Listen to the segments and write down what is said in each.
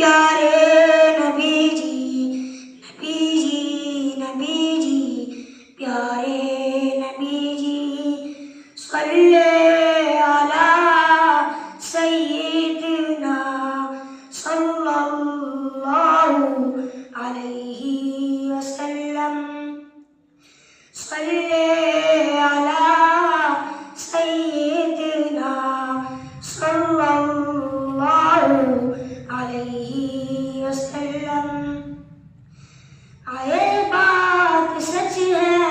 پیارے نبی جی، نبی جی، نبی جی، پیارے نبی جی، صلی علی سیدنا صلی اللہ علیہ وسلم، صلی علی سیدنا صلی اللہ علیہ وسلم۔ یہ بات سچ ہے،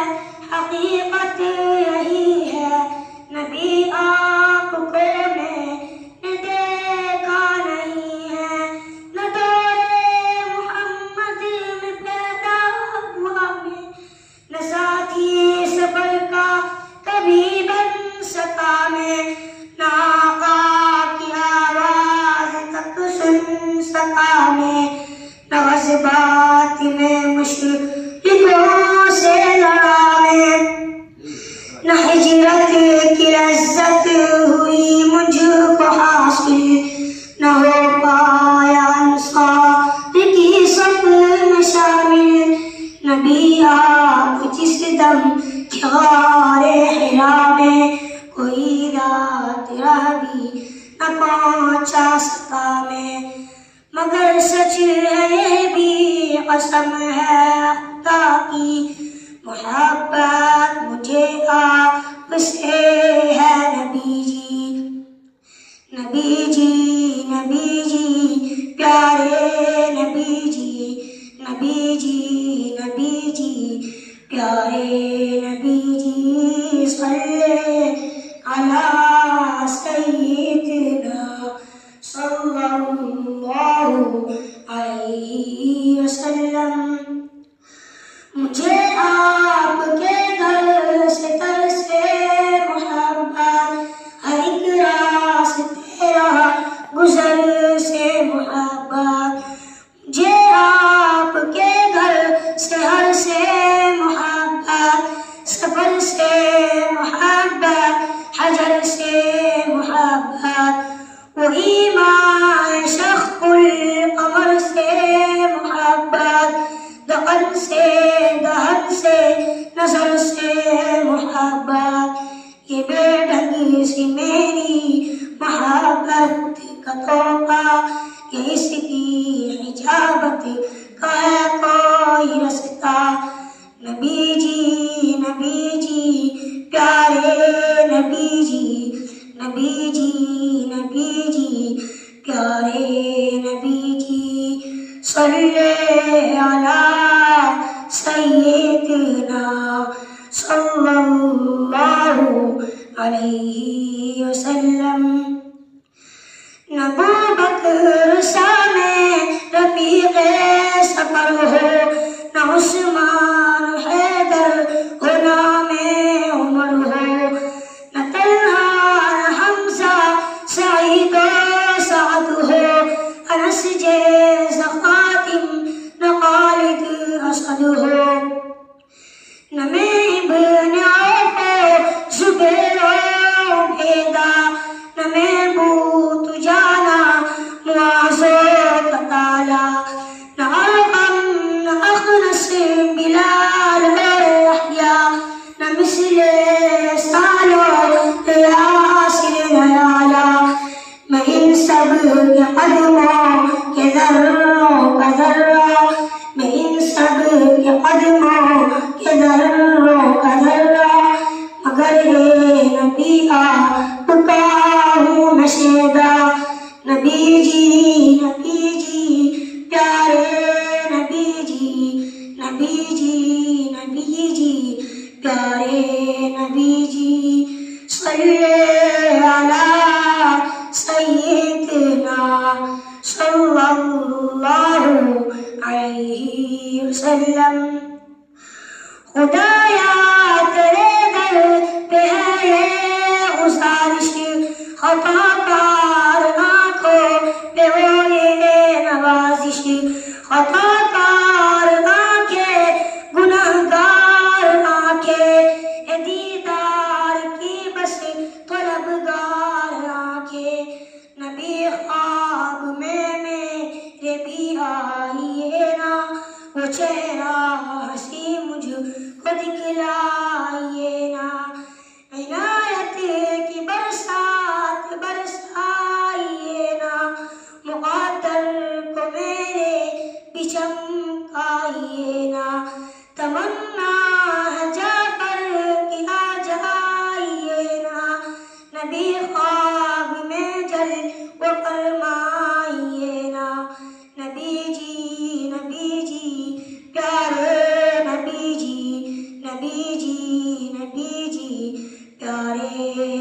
حقیقت یہی ہے، نبی آپ کو میں نے دیکھا نہیں ہے، نہ دور محمد میں پیدا ہوا میں، نہ ساتھی سفر کا کبھی بن سکا میں، نہ آقا کی آواز تک سن سکا میں، نہ غصبات میں مشرکوں سے لڑا میں، نہ ہجرت کی لذت ہوئی مجھ کو حاصل، نہ ہو پایا انصار کی صف میں شامل، نبی آپ جس دم کے غار حرا میں، کوئی رات راہ بھی نہ پہنچا سکا میں، مگر سچ ہے یہ بھی قسم ہے خدا کی، محبت مجھے آپ سے ہے نبی جی، نبی جی، نبی جی، پیارے نبی جی، نبی جی، نبی جی، پیارے نبی جی، صلی علی سیدنا صلی اللہ علیہ وسلم۔ مجھے آپ کے گھر سے ترسے محبت، ہر ایک راستے راہ گزر سے محبت، مجھے آپ کے گھر سے ہر سے محبت، سفر سے محبت، حجر سے محبت، وہی ماں شق القمر سے محبت، دہن سے نظر سے محبت، یہ بے ڈھنگ سی میری محبت کا توقع، یہ اس کی حجابت کا ہے کوئی رستہ، نبی جی، نبی جی، پیارے نبی جی، نبی جی، نبی جی، پیارے نبی جی، صلی علی سیدنا صلی اللہ علیہ وسلم۔ نبوبکر سامے رفیق سفر ہو، نہ عثمان حیدر ہو نام عمر ہو، نہ طلحہ نہ حمزہ سعید و سعد ہو، انس جیسا خاتم نہ خالد اسد ہو، نہ میں ابن عوف زبیر و عبیدہ، نہ میں ابو دجانہ معاذ و قتادہ، نہ ارقم نہ اخنس بلال و یحییٰ، نہ مثل سعد و یاسر و یعلیٰ، میں ان سب کے قدموں کے ذروں کا ذرہ، میں ان سب کے قدموں کے ذروں کا ذرہ، مگر یہ نبی آپ کا ہوں نشیدہ، نبی جی، نبی جی، پیارے نبی جی، نبی جی، نبی جی، پیارے نبی جی، صلی علی سیدنا صلی اللہ علیہ وسلم۔ خدایا تیرے در پہ ہے یہ گزارش، خطا کار آنکھوں پہ ہو یہ نوازش، خطا کار آنکھیں گنہگار آنکھیں، اے دیدار کی بس طلبگار آنکھیں، نبی خواب میں میرے نبی جی پیارے